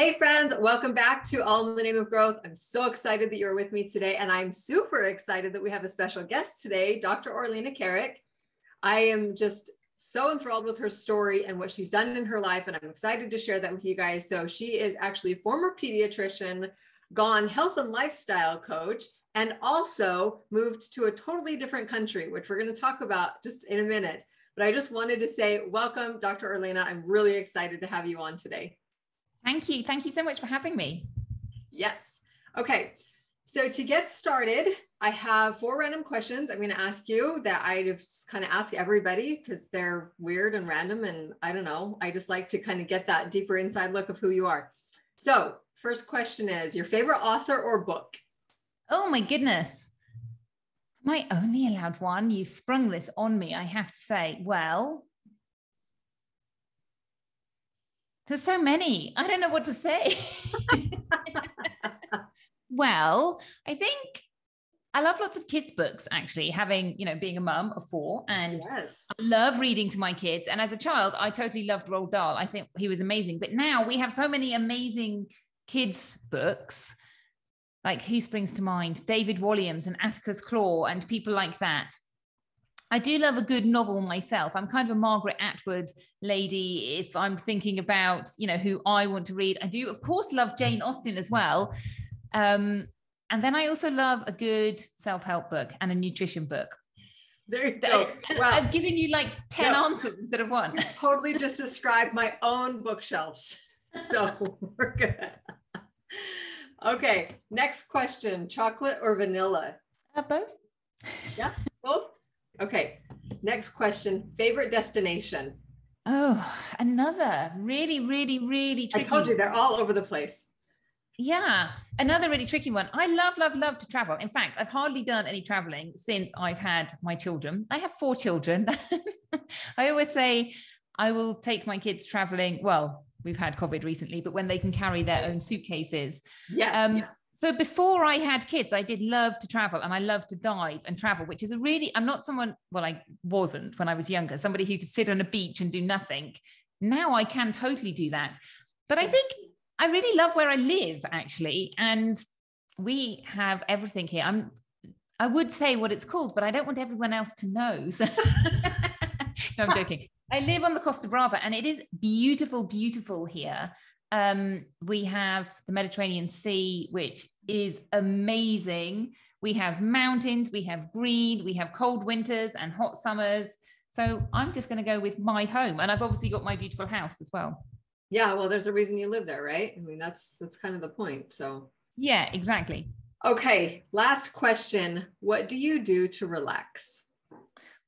Hey friends, welcome back to All in the Name of Growth. I'm so excited that you're with me today, and I'm super excited that we have a special guest today, Dr. Orlena. I am just so enthralled with her story and what she's done in her life, and I'm excited to share that with you guys. So she is actually a former pediatrician, gone health and lifestyle coach, and also moved to a totally different country, which we're going to talk about just in a minute. But I just wanted to say welcome, Dr. Orlena. I'm really excited to have you on today. Thank you. Thank you so much for having me. Yes. Okay. So to get started, I have 4 random questions I'm going to ask you that I just kind of ask everybody because they're weird and random. And I don't know, I just like to kind of get that deeper inside look of who you are. So first question is your favorite author or book? Oh my goodness. Am I only allowed one? You've sprung this on me, I have to say. Well, there's so many. I don't know what to say. Well, I think I love lots of kids' books, actually, being a mum of 4. And yes. I love reading to my kids. And as a child, I totally loved Roald Dahl. I think he was amazing. But now we have so many amazing kids' books. Like, who springs to mind? David Walliams and Atticus Claw and people like that. I do love a good novel myself. I'm kind of a Margaret Atwood lady if I'm thinking about, who I want to read. I do, of course, love Jane Austen as well. And then I also love a good self-help book and a nutrition book. There you go. Wow. I've given you like 10 answers instead of one. You totally just described my own bookshelves. So we're good. Okay, next question. Chocolate or vanilla? Both. Yeah, both. Okay, next question. Favorite destination? Oh, another really, really, really tricky. I told you they're all over the place. Yeah, another really tricky one. I love to travel. In fact, I've hardly done any traveling since I've had my children. I have 4 children. I always say I will take my kids traveling. Well, we've had COVID recently, but when they can carry their own suitcases. Yes. So before I had kids, I did love to travel, and I love to dive and travel, which is I'm not someone, well, I wasn't when I was younger, somebody who could sit on a beach and do nothing. Now I can totally do that. But I think I really love where I live, actually. And we have everything here. I would say what it's called, but I don't want everyone else to know. So no, I'm joking. I live on the Costa Brava, and it is beautiful, beautiful here. We have the Mediterranean Sea, which is amazing. We have mountains, we have green, we have cold winters and hot summers. So I'm just going to go with my home. And I've obviously got my beautiful house as well. Yeah, well, there's a reason you live there, right? I mean, that's kind of the point. So yeah, exactly. Okay, last question. What do you do to relax?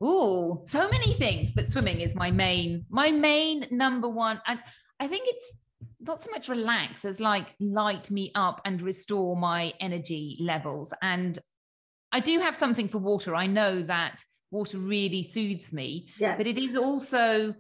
Oh, so many things, but swimming is my main number one. And I think it's not so much relax as like light me up and restore my energy levels. And I do have something for water. I know that water really soothes me, yes. But it is also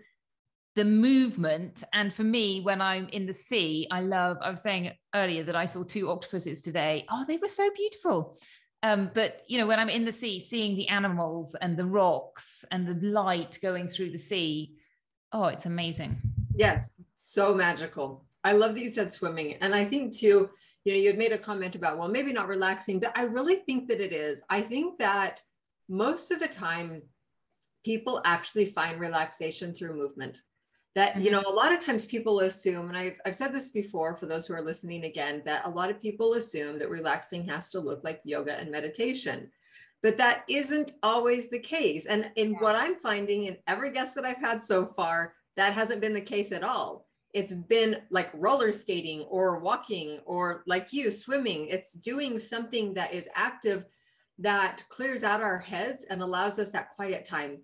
the movement. And for me, when I'm in the sea, I was saying earlier that I saw 2 octopuses today. Oh, they were so beautiful. But, when I'm in the sea, seeing the animals and the rocks and the light going through the sea, oh, it's amazing. Yes, so magical. I love that you said swimming. And I think too, you had made a comment about, well, maybe not relaxing, but I really think that it is. I think that most of the time people actually find relaxation through movement. That, a lot of times people assume, and I've said this before for those who are listening again, that a lot of people assume that relaxing has to look like yoga and meditation, but that isn't always the case. And in what I'm finding in every guest that I've had so far, that hasn't been the case at all. It's been like roller skating or walking or like you swimming. It's doing something that is active, that clears out our heads and allows us that quiet time,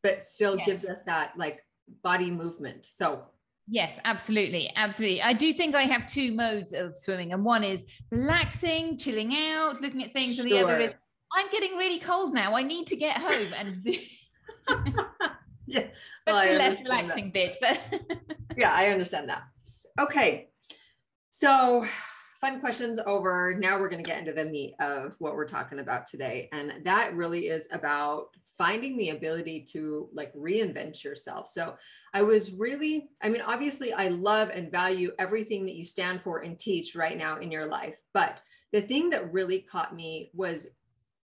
but still gives us that like body movement. So yes, absolutely. I do think I have 2 modes of swimming, and one is relaxing, chilling out, looking at things, and the other is I'm getting really cold now, I need to get home and yeah, that's the less relaxing bit. Yeah, I understand that. Okay, so fun questions over. Now we're going to get into the meat of what we're talking about today, and that really is about finding the ability to like reinvent yourself. So I was really, I mean, obviously I love and value everything that you stand for and teach right now in your life. But the thing that really caught me was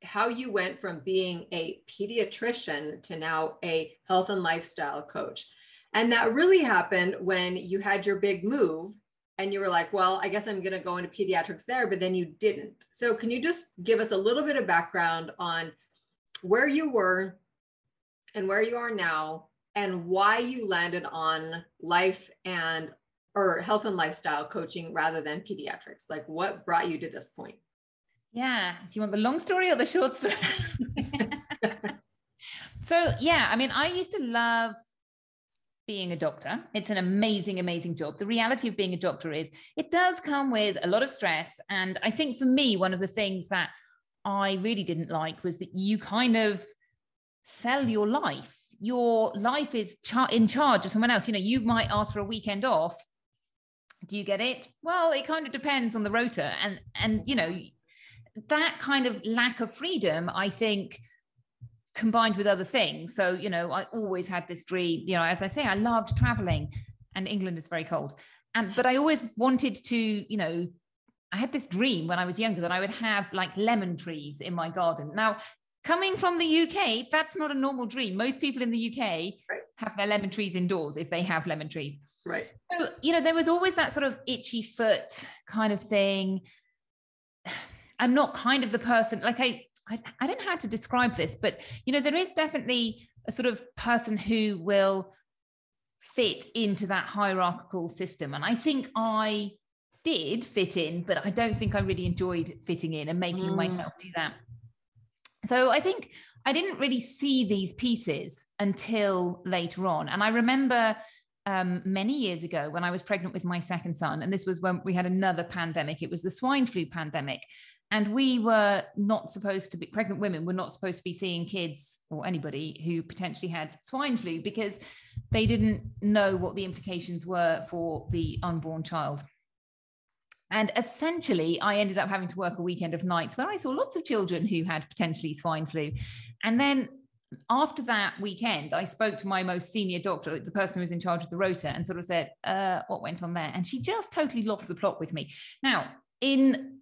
how you went from being a pediatrician to now a health and lifestyle coach. And that really happened when you had your big move and you were like, well, I guess I'm going to go into pediatrics there, but then you didn't. So can you just give us a little bit of background on where you were and where you are now and why you landed on life and or health and lifestyle coaching rather than pediatrics? Like what brought you to this point? Yeah. Do you want the long story or the short story? So, yeah, I mean, I used to love being a doctor. It's an amazing, amazing job. The reality of being a doctor is it does come with a lot of stress. And I think for me, one of the things that I really didn't like was that you kind of sell your life. Your life is in charge of someone else. You know, you might ask for a weekend off. Do you get it? Well, it kind of depends on the rota. And you know, that kind of lack of freedom, I think, combined with other things. So, you know, I always had this dream, you know, as I say, I loved traveling, and England is very cold. But I always wanted to, you know, I had this dream when I was younger that I would have like lemon trees in my garden. Now, coming from the UK, that's not a normal dream. Most people in the UK have their lemon trees indoors if they have lemon trees. Right. So, you know, there was always that sort of itchy foot kind of thing. I'm not kind of the person, like I don't know how to describe this, but, you know, there is definitely a sort of person who will fit into that hierarchical system. And I think I did fit in, but I don't think I really enjoyed fitting in and making myself do that. So I think I didn't really see these pieces until later on. And I remember many years ago when I was pregnant with my second son, and this was when we had another pandemic, it was the swine flu pandemic. And we were not supposed to be, pregnant women were not supposed to be seeing kids or anybody who potentially had swine flu because they didn't know what the implications were for the unborn child. And essentially, I ended up having to work a weekend of nights where I saw lots of children who had potentially swine flu. And then after that weekend, I spoke to my most senior doctor, the person who was in charge of the rota, and sort of said, what went on there? And she just totally lost the plot with me. Now, in,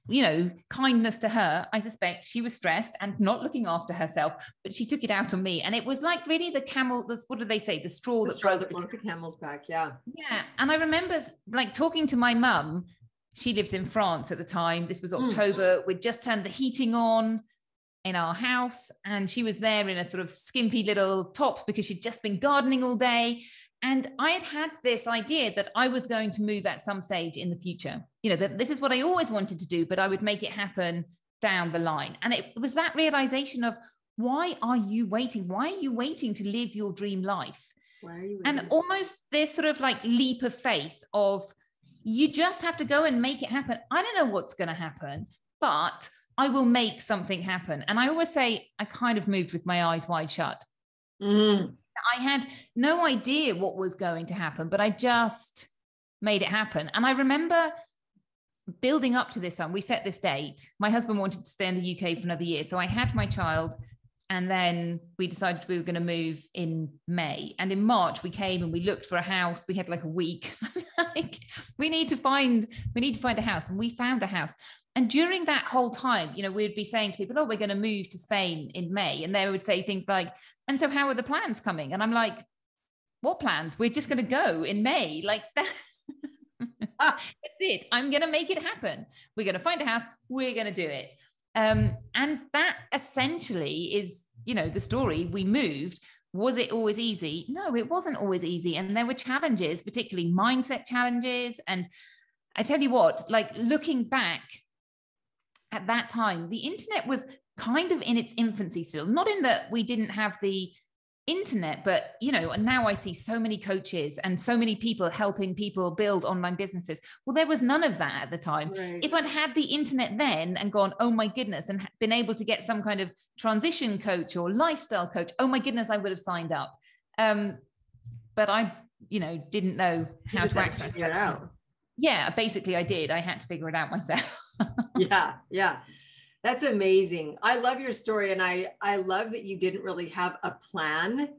you know, kindness to her, I suspect she was stressed and not looking after herself, but she took it out on me. And it was like really the camel, what do they say? The straw that broke the camel's back. Yeah. Yeah. And I remember like talking to my mum. She lived in France at the time. This was October. We'd just turned the heating on in our house, and she was there in a sort of skimpy little top because she'd just been gardening all day. And I had this idea that I was going to move at some stage in the future, you know, that this is what I always wanted to do, but I would make it happen down the line. And it was that realization of, why are you waiting? Why are you waiting to live your dream life? Why are you waiting? And almost this sort of like leap of faith of, you just have to go and make it happen. I don't know what's going to happen, but I will make something happen. And I always say I kind of moved with my eyes wide shut. I had no idea what was going to happen, but I just made it happen. And I remember building up to this time. We set this date. My husband wanted to stay in the UK for another year. So I had my child, and then we decided we were going to move in May. And in March, we came and we looked for a house. We had like a week. Like, we need to find a house. And we found a house. And during that whole time, you know, we'd be saying to people, oh, we're going to move to Spain in May. And they would say things like, and so how are the plans coming? And I'm like, what plans? We're just going to go in May. Like that. That's it. I'm going to make it happen. We're going to find a house. We're going to do it. And that essentially is, you know, the story. We moved. Was it always easy? No, it wasn't always easy. And there were challenges, particularly mindset challenges. And I tell you what, like looking back at that time, the internet was kind of in its infancy still, not in that we didn't have the internet, but, you know, and now I see so many coaches and so many people helping people build online businesses. Well, there was none of that at the time. Right. If I'd had the internet then and gone, oh my goodness, and been able to get some kind of transition coach or lifestyle coach, oh my goodness, I would have signed up. But I, you know, didn't know how to access it out. Yeah, basically I did. I had to figure it out myself. Yeah. That's amazing. I love your story. And I love that you didn't really have a plan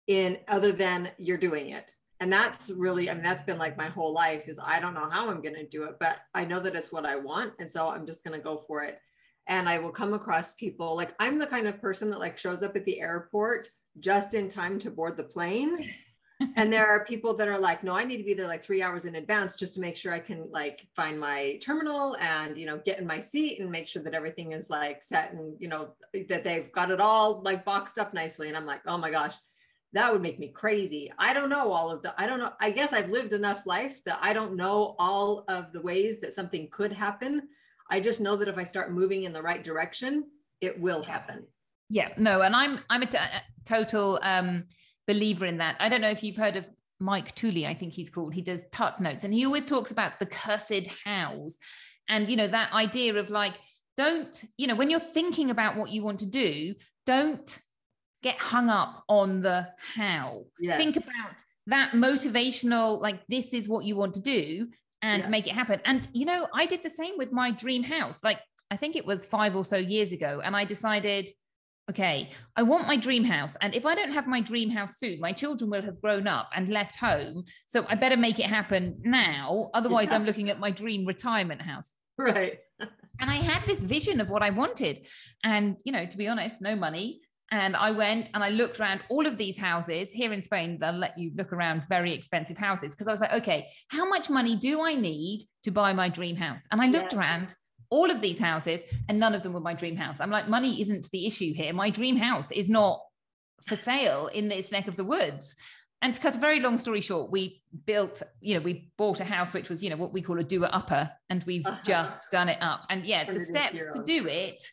in other than you're doing it. And that's really, I mean, that's been like my whole life is I don't know how I'm going to do it, but I know that it's what I want. And so I'm just going to go for it. And I will come across people like I'm the kind of person that like shows up at the airport just in time to board the plane. And there are people that are like, no, I need to be there like 3 hours in advance just to make sure I can like find my terminal and, you know, get in my seat and make sure that everything is like set and, you know, that they've got it all like boxed up nicely. And I'm like, oh my gosh, that would make me crazy. I don't know all of the, I don't know. I guess I've lived enough life that I don't know all of the ways that something could happen. I just know that if I start moving in the right direction, it will happen. Yeah, no. And I'm a total, believer in that. I don't know if you've heard of Mike Tooley, I think he's called. He does tut notes and he always talks about the cursed hows. And, you know, that idea of like, don't, you know, when you're thinking about what you want to do, don't get hung up on the how. Yes. Think about that motivational, like this is what you want to do and make it happen. And, you know, I did the same with my dream house. Like, I think it was 5 or so years ago. And I decided, okay, I want my dream house. And if I don't have my dream house soon, my children will have grown up and left home. So I better make it happen now. Otherwise, I'm looking at my dream retirement house. Right. And I had this vision of what I wanted. And, you know, to be honest, no money. And I went and I looked around all of these houses here in Spain. They'll let you look around very expensive houses. Because I was like, okay, how much money do I need to buy my dream house? And I looked around all of these houses and none of them were my dream house. I'm like, money isn't the issue here. My dream house is not for sale in this neck of the woods. And to cut a very long story short, we built, you know, we bought a house, which was, you know, what we call a doer-upper, and we've just done it up. And yeah, the steps to do it,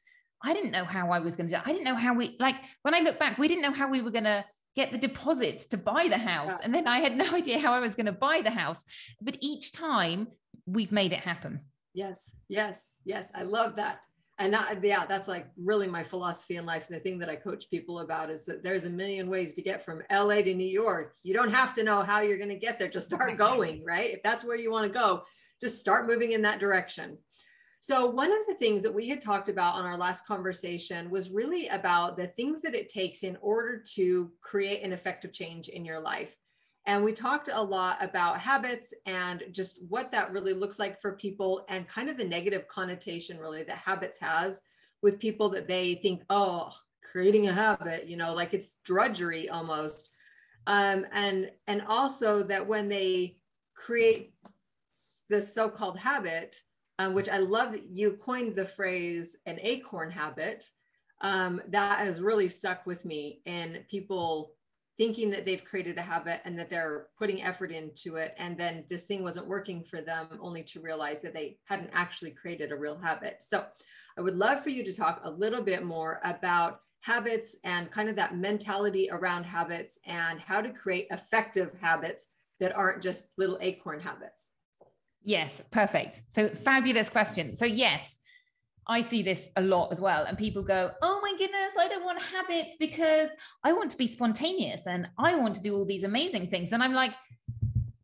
I didn't know how I was going to do it. I didn't know how we, like, when I look back, we didn't know how we were going to get the deposits to buy the house. And then I had no idea how I was going to buy the house. But each time we've made it happen. Yes, yes, yes. I love that. And that's like really my philosophy in life. The thing that I coach people about is that there's a million ways to get from LA to New York. You don't have to know how you're going to get there. Just start going, right? If that's where you want to go, just start moving in that direction. So one of the things that we had talked about on our last conversation was really about the things that it takes in order to create an effective change in your life. And we talked a lot about habits and just what that really looks like for people and kind of the negative connotation really that habits has with people that they think, oh, creating a habit, you know, like it's drudgery almost. And also that when they create this so-called habit, which I love that you coined the phrase an acorn habit, that has really stuck with me in people thinking that they've created a habit and that they're putting effort into it. And then this thing wasn't working for them only to realize that they hadn't actually created a real habit. So I would love for you to talk a little bit more about habits and kind of that mentality around habits and how to create effective habits that aren't just little acorn habits. Yes, perfect. So fabulous question. So yes, I see this a lot as well. And people go, oh my goodness, I don't want habits because I want to be spontaneous and I want to do all these amazing things. And I'm like,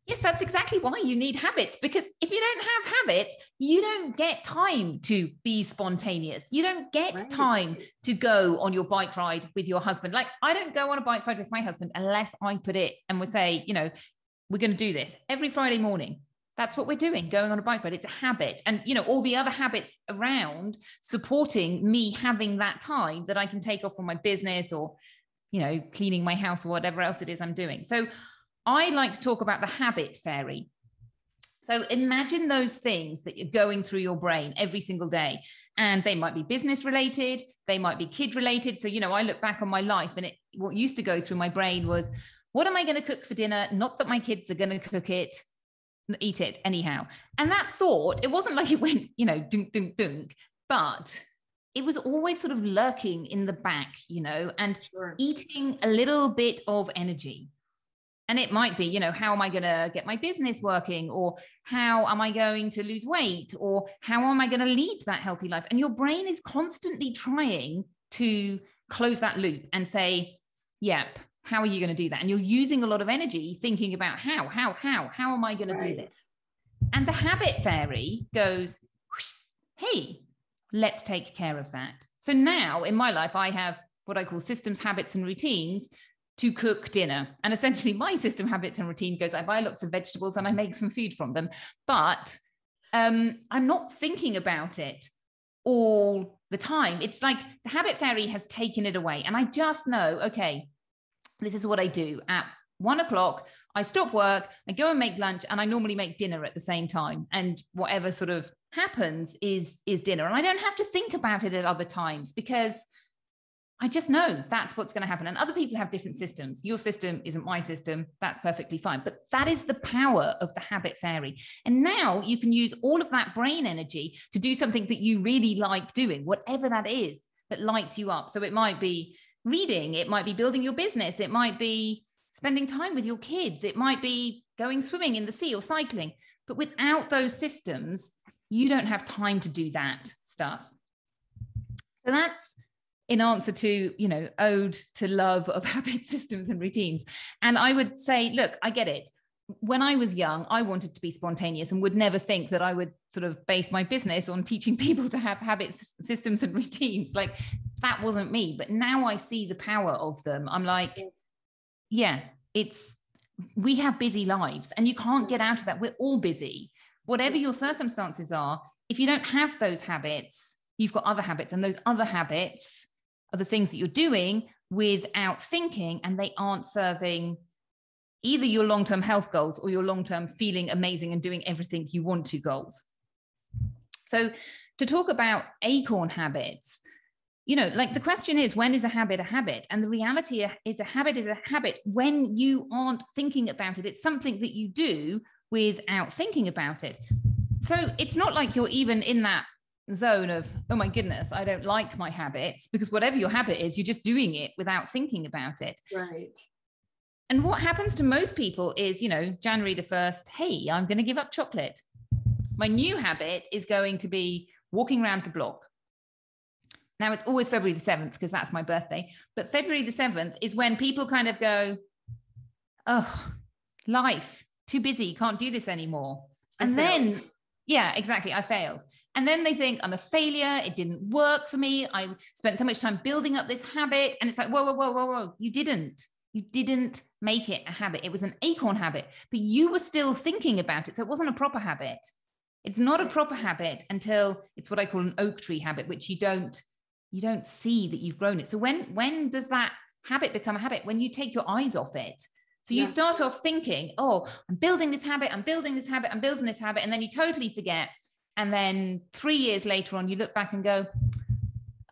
yes, that's exactly why you need habits, because if you don't have habits, you don't get time to be spontaneous. You don't get time to go on your bike ride with your husband. Like I don't go on a bike ride with my husband unless I put it and would say, you know, we're going to do this every Friday morning. That's what we're doing, going on a bike ride. It's a habit. And, you know, all the other habits around supporting me having that time that I can take off from my business or, you know, cleaning my house or whatever else it is I'm doing. So I like to talk about the habit fairy. So imagine those things that you're going through your brain every single day, and they might be business related. They might be kid related. So, you know, I look back on my life and what used to go through my brain was, what am I going to cook for dinner? Not that my kids are going to cook it. Eat it anyhow. And that thought, it wasn't like it went, you know, dunk, dunk, dunk, but it was always sort of lurking in the back, you know, and eating a little bit of energy. And it might be, you know, how am I going to get my business working? Or how am I going to lose weight? Or how am I going to lead that healthy life? And your brain is constantly trying to close that loop and say, yep, how are you going to do that? And you're using a lot of energy thinking about how am I going to do this? And the habit fairy goes, hey, let's take care of that. So now in my life, I have what I call systems, habits, and routines to cook dinner. And essentially my system, habits, and routine goes, I buy lots of vegetables and I make some food from them. But I'm not thinking about it all the time. It's like the habit fairy has taken it away. And I just know, okay, this is what I do. At 1 o'clock, I stop work, I go and make lunch, and I normally make dinner at the same time. And whatever sort of happens is dinner. And I don't have to think about it at other times because I just know that's what's going to happen. And other people have different systems. Your system isn't my system. That's perfectly fine. But that is the power of the habit fairy. And now you can use all of that brain energy to do something that you really like doing, whatever that is that lights you up. So it might be reading, it might be building your business, it might be spending time with your kids, it might be going swimming in the sea or cycling. But without those systems, you don't have time to do that stuff. So that's in answer to, you know, ode to love of habit systems and routines. And I would say, look, I get it. When I was young, I wanted to be spontaneous and would never think that I would sort of base my business on teaching people to have habits, systems, and routines. Like that wasn't me. But now I see the power of them. I'm like, yeah, we have busy lives and you can't get out of that. We're all busy. Whatever your circumstances are, if you don't have those habits, you've got other habits, and those other habits are the things that you're doing without thinking, and they aren't serving either your long-term health goals or your long-term feeling amazing and doing everything you want to goals. So to talk about acorn habits, you know, like the question is, when is a habit a habit? And the reality is a habit when you aren't thinking about it. It's something that you do without thinking about it. So it's not like you're even in that zone of, oh my goodness, I don't like my habits, because whatever your habit is, you're just doing it without thinking about it. Right. And what happens to most people is, you know, January the 1st, hey, I'm going to give up chocolate. My new habit is going to be walking around the block. Now it's always February the 7th because that's my birthday. But February the 7th is when people kind of go, oh, life, too busy, can't do this anymore. And then, yeah, exactly, I failed. And then they think I'm a failure. It didn't work for me. I spent so much time building up this habit. And it's like, whoa, whoa, whoa, whoa, whoa. You didn't make it a habit. It was an acorn habit, but you were still thinking about it. So it wasn't a proper habit. It's not a proper habit until it's what I call an oak tree habit, which you don't see that you've grown it. So when does that habit become a habit? When you take your eyes off it. So you start off thinking, oh, I'm building this habit. I'm building this habit. I'm building this habit. And then you totally forget. And then 3 years later on, you look back and go,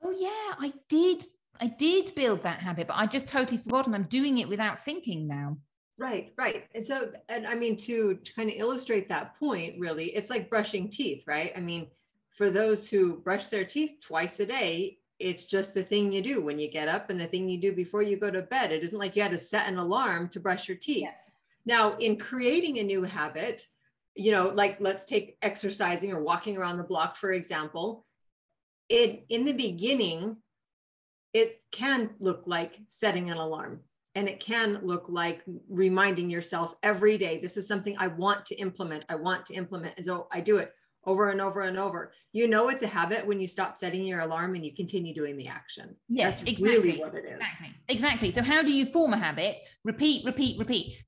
oh yeah, I did build that habit, but I just totally forgotten. I'm doing it without thinking now. Right. And so, and I mean, to kind of illustrate that point, really, it's like brushing teeth, right? I mean, for those who brush their teeth twice a day, it's just the thing you do when you get up and the thing you do before you go to bed. It isn't like you had to set an alarm to brush your teeth. Yeah. Now, in creating a new habit, you know, like let's take exercising or walking around the block, for example. In the beginning, it can look like setting an alarm, and it can look like reminding yourself every day, this is something I want to implement. And so I do it over and over and over. You know, it's a habit when you stop setting your alarm and you continue doing the action. Yes, that's exactly. Really what it is. Exactly. So how do you form a habit? Repeat.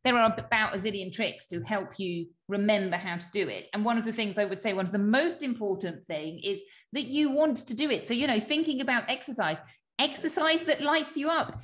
There are about a zillion tricks to help you remember how to do it. And one of the things I would say, one of the most important thing is that you want to do it. So, you know, thinking about exercise that lights you up.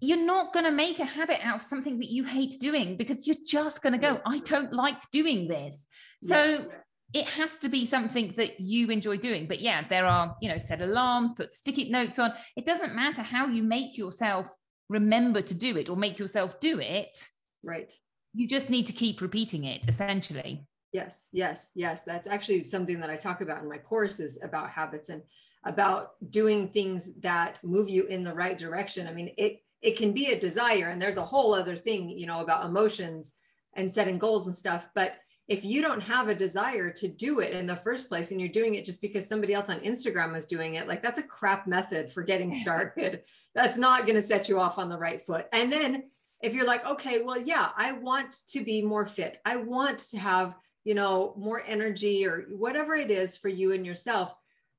You're not going to make a habit out of something that you hate doing, because you're just going to go, I don't like doing this. So it has to be something that you enjoy doing. But yeah, there are, you know, set alarms, put sticky notes on. It doesn't matter how you make yourself remember to do it or make yourself do it. Right. You just need to keep repeating it, essentially. Yes. That's actually something that I talk about in my courses about habits and about doing things that move you in the right direction. I mean, it can be a desire, and there's a whole other thing, you know, about emotions and setting goals and stuff. But if you don't have a desire to do it in the first place, and you're doing it just because somebody else on Instagram is doing it, like that's a crap method for getting started. That's not going to set you off on the right foot. And then if you're like, okay, well, yeah, I want to be more fit. I want to have, you know, more energy or whatever it is for you and yourself.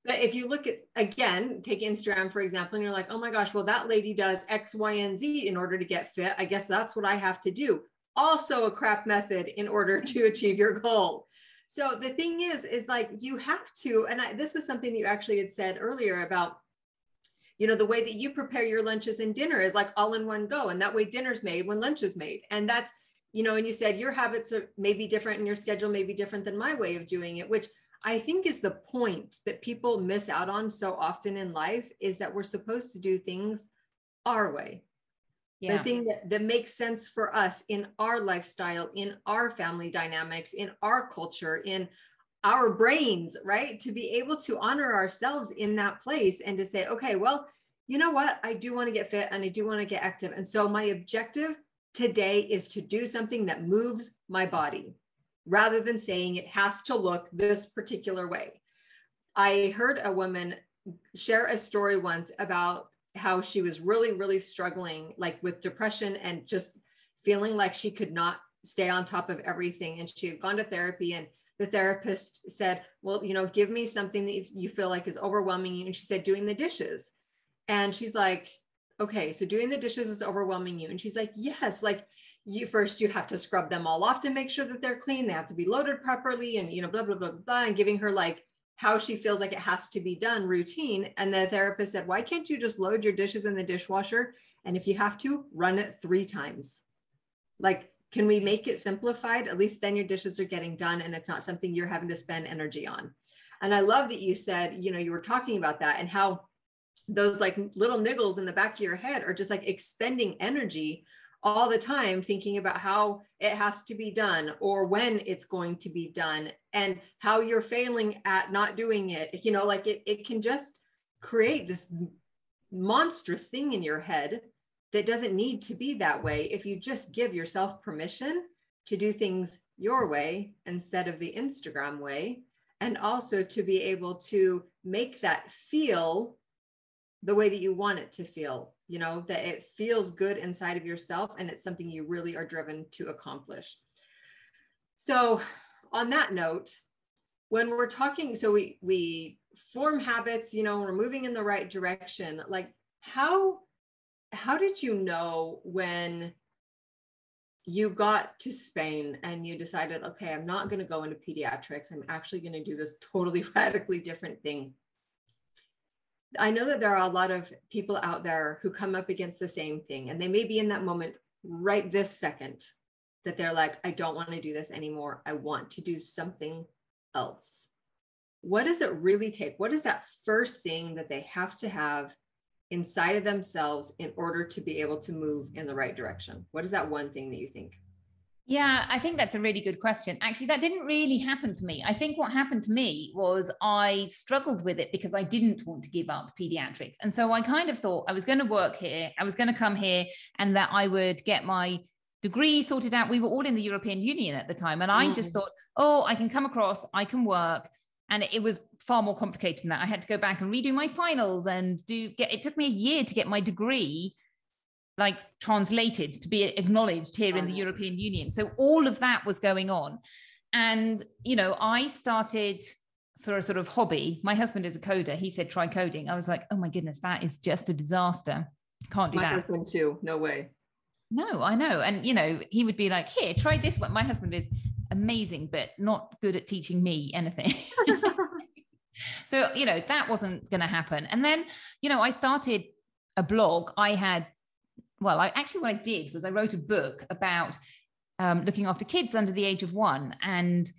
But if you look at, again, take Instagram, for example, and you're like, oh my gosh, well, that lady does X, Y, and Z in order to get fit. I guess that's what I have to do. Also a crap method in order to achieve your goal. So the thing is like, you have to, and this is something you actually had said earlier about, you know, the way that you prepare your lunches and dinner is like all in one go. And that way dinner's made when lunch is made. And that's, you know, and you said your habits are maybe different and your schedule may be different than my way of doing it, which I think is the point that people miss out on so often in life, is that we're supposed to do things our way. Yeah. The thing that makes sense for us in our lifestyle, in our family dynamics, in our culture, in our brains, right? To be able to honor ourselves in that place and to say, okay, well, you know what? I do want to get fit and I do want to get active. And so my objective today is to do something that moves my body, rather than saying it has to look this particular way. I heard a woman share a story once about how she was really, really struggling, like with depression and just feeling like she could not stay on top of everything. And she had gone to therapy, and the therapist said, well, you know, give me something that you feel like is overwhelming you. And she said, doing the dishes. And she's like, okay, so doing the dishes is overwhelming you. And she's like, yes, like you have to scrub them all off to make sure that they're clean. They have to be loaded properly, and, you know, blah, blah, blah, blah, and giving her like how she feels like it has to be done routine. And the therapist said, why can't you just load your dishes in the dishwasher? And if you have to, run it 3 times. Like, can we make it simplified? At least then your dishes are getting done and it's not something you're having to spend energy on. And I love that you said, you know, you were talking about that and how those like little niggles in the back of your head are just like expending energy all the time, thinking about how it has to be done or when it's going to be done and how you're failing at not doing it. You know, like it can just create this monstrous thing in your head that doesn't need to be that way if you just give yourself permission to do things your way instead of the Instagram way, and also to be able to make that feel the way that you want it to feel, you know, that it feels good inside of yourself and it's something you really are driven to accomplish. So on that note, when we're talking, so we form habits, you know, we're moving in the right direction. Like how did you know when you got to Spain and you decided, okay, I'm not going to go into pediatrics. I'm actually going to do this totally radically different thing. I know that there are a lot of people out there who come up against the same thing, and they may be in that moment right this second that they're like, I don't want to do this anymore. I want to do something else. What does it really take? What is that first thing that they have to have inside of themselves in order to be able to move in the right direction? What is that one thing that you think? Yeah, I think that's a really good question. Actually, that didn't really happen for me. I think what happened to me was I struggled with it because I didn't want to give up pediatrics. And so I kind of thought I was going to work here, I was going to come here, and that I would get my degree sorted out. We were all in the European Union at the time. And I just thought, oh, I can come across, I can work. And it was far more complicated than that. I had to go back and redo my finals and it took me a year to get my degree like translated to be acknowledged here in the European Union. So all of that was going on. And, you know, I started for a sort of hobby. My husband is a coder. He said, try coding. I was like, oh my goodness, that is just a disaster. Can't do that. My husband too. No way. No, I know. And, you know, he would be like, here, try this one. My husband is amazing, but not good at teaching me anything. So, you know, that wasn't going to happen. And then, you know, I started a blog. What I did was I wrote a book about looking after kids under the age of 1. And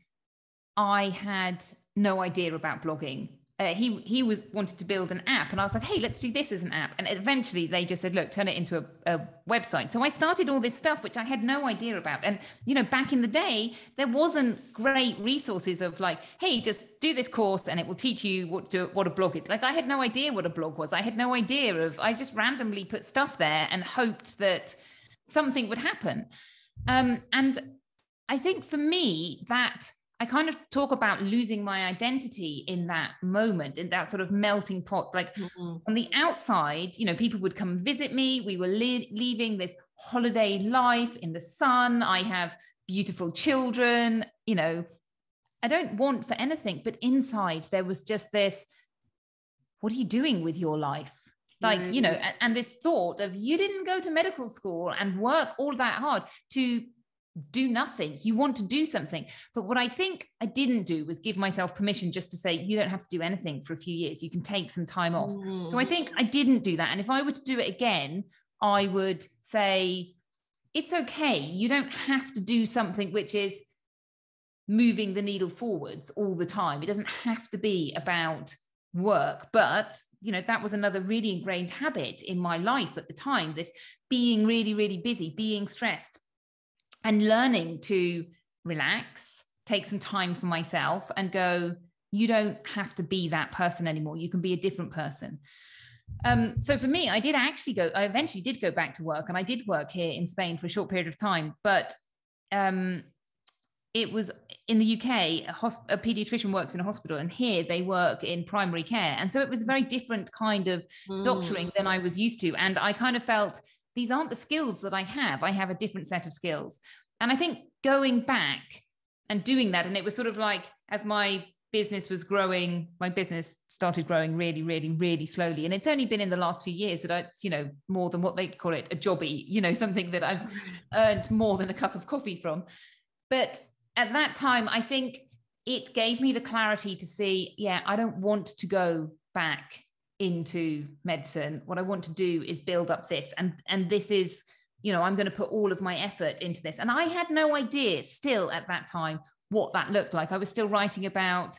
I had no idea about blogging. He wanted to build an app, and I was like, hey, let's do this as an app. And eventually they just said, look, turn it into a website. So I started all this stuff, which I had no idea about. And, you know, back in the day, there wasn't great resources of like, hey, just do this course and it will teach you what a blog is. Like, I had no idea what a blog was. I had no idea I just randomly put stuff there and hoped that something would happen. And I think for me that I kind of talk about losing my identity in that moment, in that sort of melting pot. Like on the outside, you know, people would come visit me. We were leaving this holiday life in the sun. I have beautiful children, you know, I don't want for anything, but inside there was just this what are you doing with your life? Like, you know, and this thought of, you didn't go to medical school and work all that hard to do nothing. You want to do something. But what I think I didn't do was give myself permission just to say, you don't have to do anything for a few years. You can take some time off. So I think I didn't do that. And if I were to do it again, I would say, it's okay. You don't have to do something which is moving the needle forwards all the time. It doesn't have to be about work. But, you know, that was another really ingrained habit in my life at the time, this being really, really busy, being stressed, and learning to relax, take some time for myself and go, you don't have to be that person anymore. You can be a different person. So for me, I eventually did go back to work, and I did work here in Spain for a short period of time, but it was in the UK, a pediatrician works in a hospital, and here they work in primary care. And so it was a very different kind of doctoring than I was used to. And I kind of felt, these aren't the skills that I have. I have a different set of skills. And I think going back and doing that, and it was sort of like, as my business was growing, my business started growing really, really, really slowly. And it's only been in the last few years that it's, you know, more than what they call it, a jobby, you know, something that I've earned more than a cup of coffee from. But at that time, I think it gave me the clarity to see, yeah, I don't want to go back into medicine. What I want to do is build up this. And this is, you know, I'm going to put all of my effort into this. And I had no idea still at that time what that looked like. I was still writing about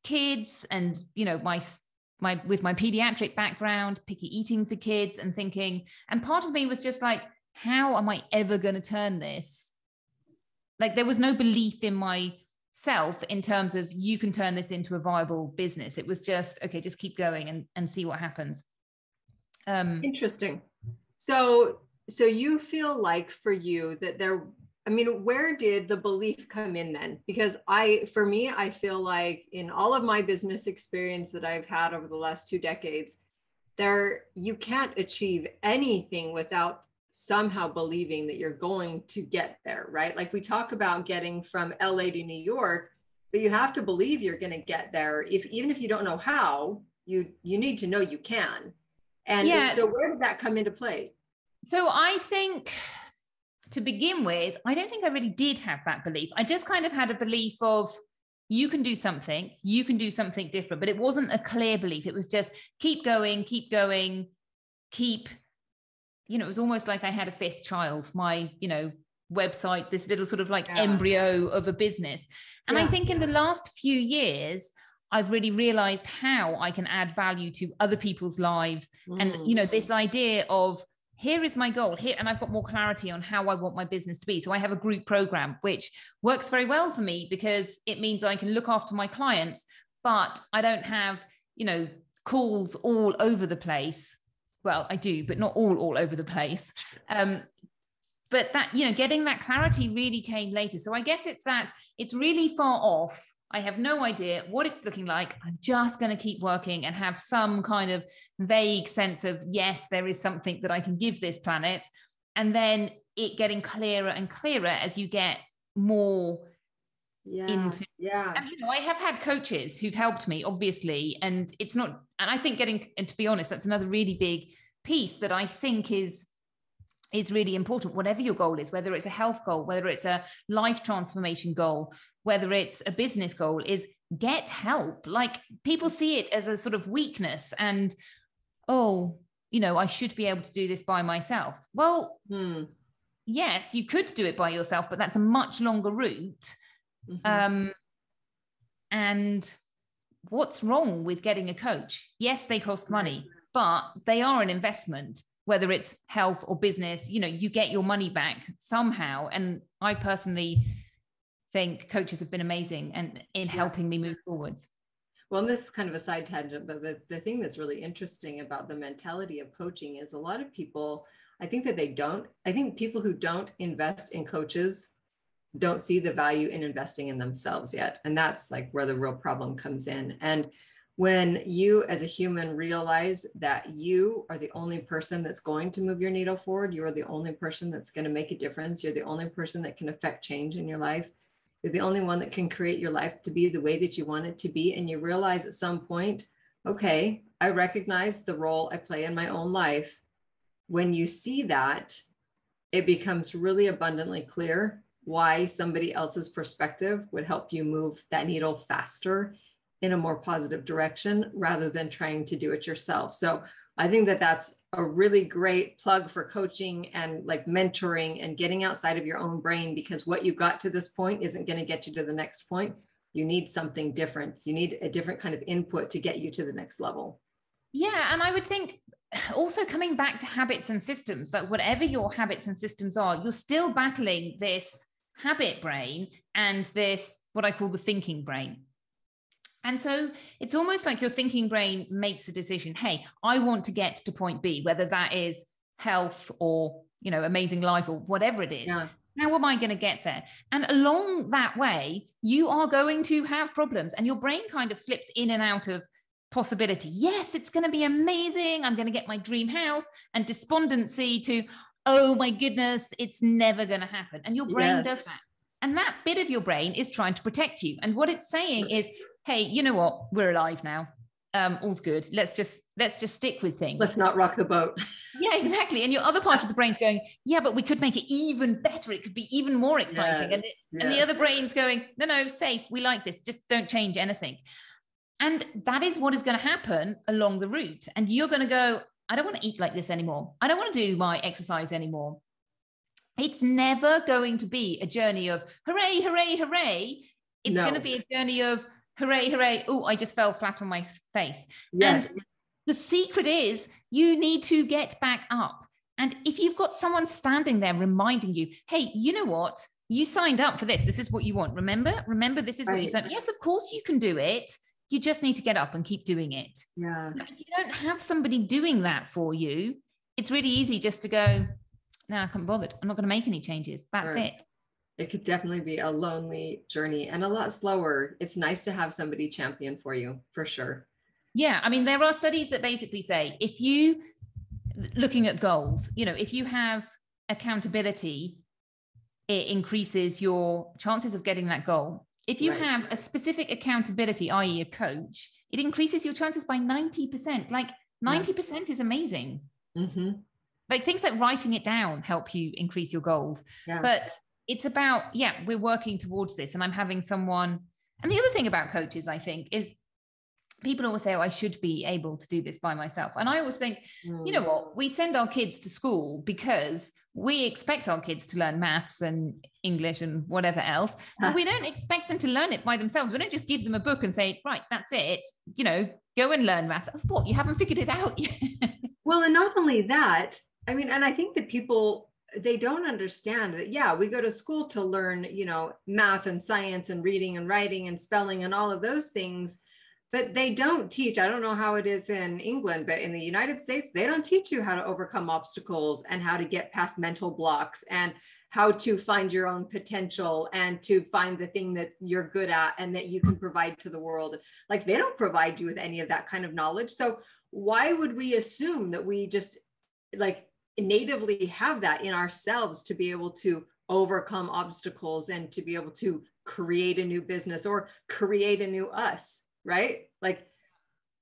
kids and, you know, with my pediatric background, picky eating for kids, and thinking, and part of me was just like, how am I ever going to turn this? Like, there was no belief in myself in terms of, you can turn this into a viable business. It was just, okay, just keep going and see what happens. Interesting. So you feel like for you that where did the belief come in then? Because for me, I feel like in all of my business experience that I've had over the last 2 decades, you can't achieve anything without somehow believing that you're going to get there, right? Like, we talk about getting from LA to New York, but you have to believe you're going to get there. Even if you don't know how, you need to know you can. And so where did that come into play? So I think, to begin with, I don't think I really did have that belief. I just kind of had a belief of, you can do something different, but it wasn't a clear belief. It was just keep going, you know, it was almost like I had a 5th child, my, you know, website, this little sort of like embryo of a business. And I think in the last few years, I've really realized how I can add value to other people's lives. And, you know, this idea of, here is my goal here, and I've got more clarity on how I want my business to be. So I have a group program, which works very well for me because it means I can look after my clients, but I don't have, you know, calls all over the place. Well, I do, but not all over the place. But that, you know, getting that clarity really came later. So I guess it's really far off. I have no idea what it's looking like. I'm just going to keep working and have some kind of vague sense of, yes, there is something that I can give this planet. And then it getting clearer and clearer as you get more into. And, you know, I have had coaches who've helped me, obviously. And it's not, and I think and to be honest, that's another really big piece that I think is really important, whatever your goal is, whether it's a health goal, whether it's a life transformation goal, whether it's a business goal, is get help. Like, people see it as a sort of weakness and, oh, you know, I should be able to do this by myself. Well, yes, you could do it by yourself, but that's a much longer route. And what's wrong with getting a coach? Yes, they cost money, but they are an investment. Whether it's health or business, you know, you get your money back somehow. And I personally think coaches have been amazing and in helping me move forwards. Well, and this is kind of a side tangent, but the thing that's really interesting about the mentality of coaching is a lot of people, I think people who don't invest in coaches don't see the value in investing in themselves yet. And that's like where the real problem comes in. And when you as a human realize that you are the only person that's going to move your needle forward, you are the only person that's going to make a difference, you're the only person that can affect change in your life, you're the only one that can create your life to be the way that you want it to be, and you realize at some point, okay, I recognize the role I play in my own life. When you see that, it becomes really abundantly clear why somebody else's perspective would help you move that needle faster in a more positive direction rather than trying to do it yourself. So I think that that's a really great plug for coaching and like mentoring and getting outside of your own brain, because what you got to this point isn't going to get you to the next point. You need something different. You need a different kind of input to get you to the next level. Yeah. And I would think also coming back to habits and systems, that whatever your habits and systems are, you're still battling this habit brain and this, what I call the thinking brain. And so it's almost like your thinking brain makes a decision. Hey, I want to get to point B, whether that is health or, you know, amazing life or whatever it is. Yeah. How am I going to get there? And along that way, you are going to have problems, and your brain kind of flips in and out of possibility. Yes, it's going to be amazing. I'm going to get my dream house, and despondency to, oh my goodness, it's never going to happen. And your brain does that. And that bit of your brain is trying to protect you. And what it's saying is, hey, you know what? We're alive now. All's good. Let's just stick with things. Let's not rock the boat. Yeah, exactly. And your other part of the brain's going, yeah, but we could make it even better. It could be even more exciting. Yes, and the other brain's going, no, safe. We like this. Just don't change anything. And that is what is going to happen along the route. And you're going to go, I don't want to eat like this anymore. I don't want to do my exercise anymore. It's never going to be a journey of hooray, hooray, hooray. It's going to be a journey of hooray, hooray. Oh, I just fell flat on my face. Yes. And the secret is you need to get back up. And if you've got someone standing there reminding you, hey, you know what? You signed up for this. This is what you want. Remember, this is what you said. Yes, of course you can do it. You just need to get up and keep doing it. Yeah. If you don't have somebody doing that for you, it's really easy just to go, no, I can't be bothered. I'm not going to make any changes. That's it. It could definitely be a lonely journey and a lot slower. It's nice to have somebody champion for you, for sure. Yeah. I mean, there are studies that basically say if you, looking at goals, you know, if you have accountability, it increases your chances of getting that goal. If you have a specific accountability, i.e. a coach, it increases your chances by 90%. Like 90% is amazing. Mm-hmm. Like things like writing it down help you increase your goals. Yeah. But it's about, we're working towards this, and I'm having someone. And the other thing about coaches, I think, is people always say, oh, I should be able to do this by myself. And I always think, you know what, we send our kids to school because we expect our kids to learn maths and English and whatever else, but we don't expect them to learn it by themselves. We don't just give them a book and say, right, that's it, you know, go and learn maths. What, you haven't figured it out yet? Well, and not only that, I mean, and I think that people, they don't understand that, we go to school to learn, you know, math and science and reading and writing and spelling and all of those things, but they don't teach. I don't know how it is in England, but in the United States, they don't teach you how to overcome obstacles and how to get past mental blocks and how to find your own potential and to find the thing that you're good at and that you can provide to the world. Like they don't provide you with any of that kind of knowledge. So why would we assume that we just like natively have that in ourselves to be able to overcome obstacles and to be able to create a new business or create a new us? Right? Like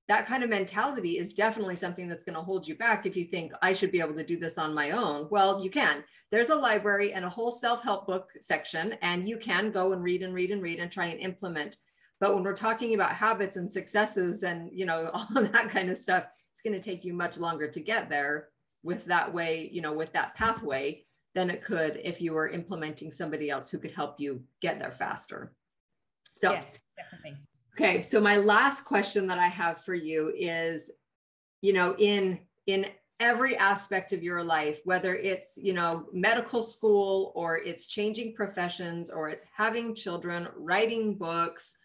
that kind of mentality is definitely something that's going to hold you back if you think I should be able to do this on my own. Well, you can. There's a library and a whole self-help book section, and you can go and read and read and read and try and implement. But when we're talking about habits and successes and, you know, all of that kind of stuff, it's going to take you much longer to get there with that way, you know, with that pathway than it could if you were implementing somebody else who could help you get there faster. So yes, definitely. Okay, so my last question that I have for you is, you know, in every aspect of your life, whether it's, you know, medical school or it's changing professions or it's having children, writing books,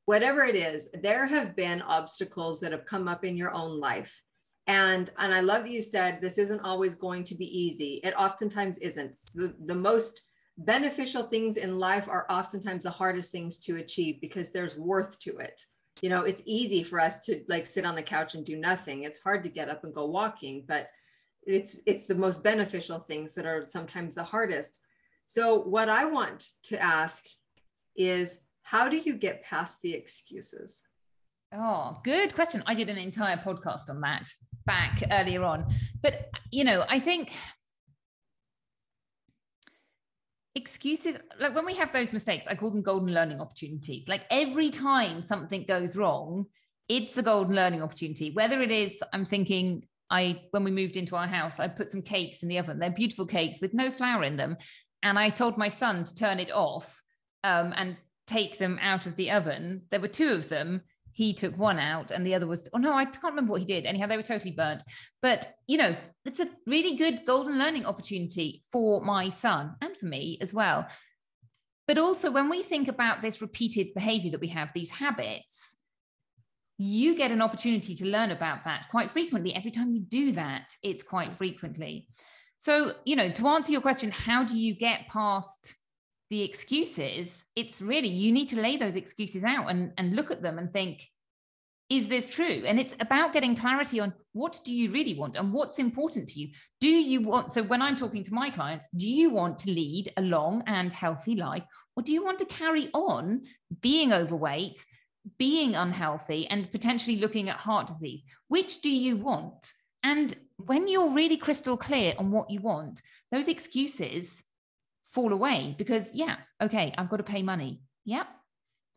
whatever it is, there have been obstacles that have come up in your own life. And I love that you said this isn't always going to be easy. It oftentimes isn't. The most beneficial things in life are oftentimes the hardest things to achieve because there's worth to it. You know, it's easy for us to like sit on the couch and do nothing. It's hard to get up and go walking, but it's the most beneficial things that are sometimes the hardest. So what I want to ask is, how do you get past the excuses? Oh, good question. I did an entire podcast on that back earlier on. But, I think excuses, like when we have those mistakes, I call them golden learning opportunities. Like every time something goes wrong, it's a golden learning opportunity. Whether it is, I'm thinking, when we moved into our house, I put some cakes in the oven. They're beautiful cakes with no flour in them. And I told my son to turn it off and take them out of the oven. There were two of them. He took one out and the other was, oh no, I can't remember what he did. Anyhow, they were totally burnt. But, it's a really good golden learning opportunity for my son and for me as well. But also when we think about this repeated behavior that we have, these habits, you get an opportunity to learn about that quite frequently. Every time you do that, it's quite frequently. So, to answer your question, how do you get past the excuses? It's really, you need to lay those excuses out and look at them and think, is this true? And it's about getting clarity on what do you really want and what's important to you. Do you want, so when I'm talking to my clients, do you want to lead a long and healthy life, or do you want to carry on being overweight, being unhealthy, and potentially looking at heart disease? Which do you want? And when you're really crystal clear on what you want, those excuses fall away because, okay, I've got to pay money. Yeah.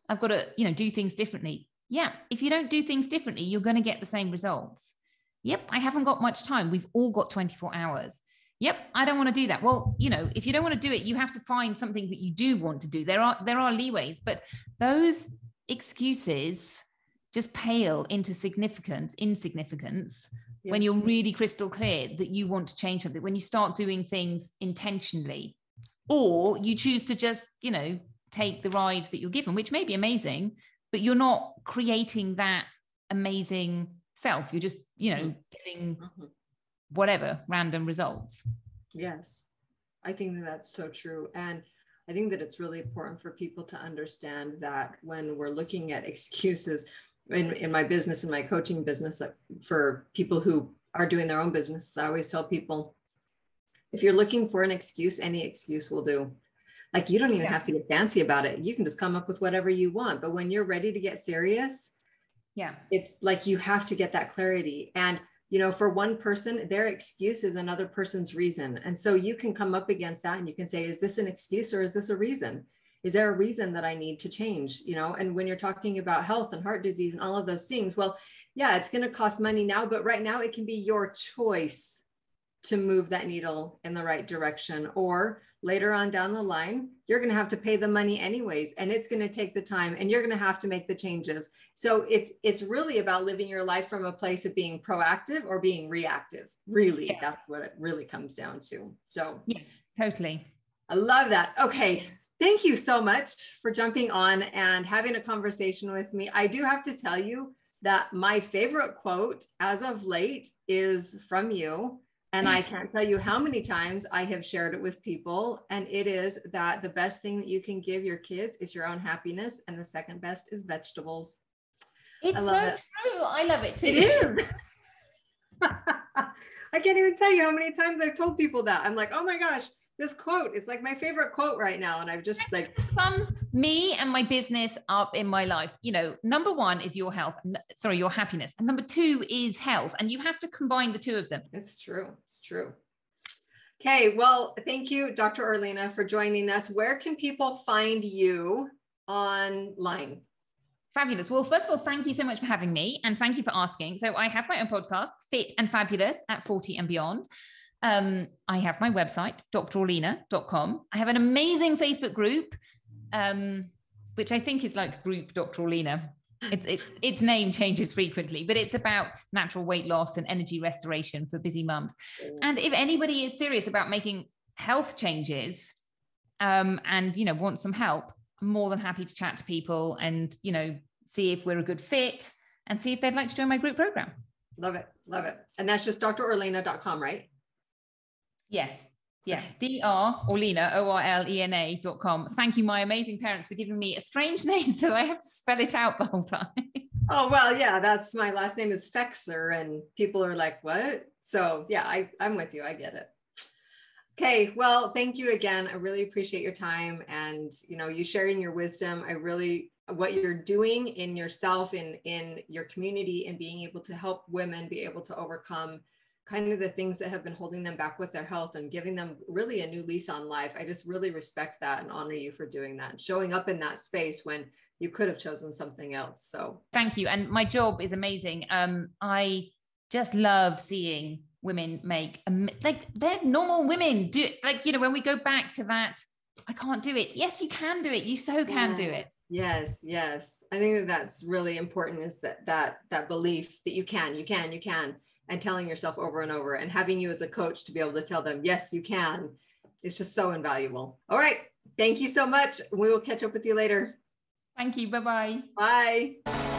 I've got to, do things differently. Yeah. If you don't do things differently, you're going to get the same results. Yep. I haven't got much time. We've all got 24 hours. Yep. I don't want to do that. Well, if you don't want to do it, you have to find something that you do want to do. There are leeways, but those excuses just pale into insignificance yes. When you're really crystal clear that you want to change something, when you start doing things intentionally, or you choose to just, take the ride that you're given, which may be amazing, but you're not creating that amazing self. You're just, getting whatever random results. Yes, I think that's so true. And I think that it's really important for people to understand that when we're looking at excuses in my business, in my coaching business, for people who are doing their own business, I always tell people, if you're looking for an excuse, any excuse will do. Like you don't even have to get fancy about it. You can just come up with whatever you want. But when you're ready to get serious, it's like you have to get that clarity. And for one person, their excuse is another person's reason. And so you can come up against that and you can say, is this an excuse or is this a reason? Is there a reason that I need to change? And when you're talking about health and heart disease and all of those things, well, it's going to cost money now, but right now it can be your choice to move that needle in the right direction. Or later on down the line, you're going to have to pay the money anyways, and it's going to take the time and you're going to have to make the changes. So it's really about living your life from a place of being proactive or being reactive. Really, that's what it really comes down to. So totally. I love that. Okay. Thank you so much for jumping on and having a conversation with me. I do have to tell you that my favorite quote as of late is from you. And I can't tell you how many times I have shared it with people. And it is that the best thing that you can give your kids is your own happiness. And the second best is vegetables. It's so true. I love it too. It is. I can't even tell you how many times I've told people that. I'm like, oh my gosh, this quote is like my favorite quote right now. And I've just sums me and my business up in my life. Number one is your happiness. And number two is health. And you have to combine the two of them. It's true. It's true. Okay. Well, thank you, Dr. Orlena, for joining us. Where can people find you online? Fabulous. Well, first of all, thank you so much for having me. And thank you for asking. So I have my own podcast, Fit and Fabulous at 40 and Beyond. I have my website, drorlena.com. I have an amazing Facebook group, which I think is like group Dr. Orlena. Its name changes frequently, but it's about natural weight loss and energy restoration for busy mums. And if anybody is serious about making health changes, and, want some help, I'm more than happy to chat to people and, see if we're a good fit and see if they'd like to join my group program. Love it. Love it. And that's just drorlena.com, right? Yes. Yeah. Orlena, ORLENA.com. Thank you, my amazing parents, for giving me a strange name so I have to spell it out the whole time. Oh, well, yeah, that's my last name is Fexer and people are like, what? So yeah, I'm with you. I get it. Okay. Well, thank you again. I really appreciate your time and, you sharing your wisdom. I really what you're doing in yourself, in your community, and being able to help women be able to overcome kind of the things that have been holding them back with their health and giving them really a new lease on life. I just really respect that and honor you for doing that, showing up in that space when you could have chosen something else. So thank you. And my job is amazing. I just love seeing women make, like, they're normal women do, like, you know, when we go back to that, I can't do it. Yes, you can do it. You so can do it. Yes. Yes. I think that that's really important, is that belief that you can, and telling yourself over and over, and having you as a coach to be able to tell them, yes, you can. It's just so invaluable. All right. Thank you so much. We will catch up with you later. Thank you. Bye-bye. Bye.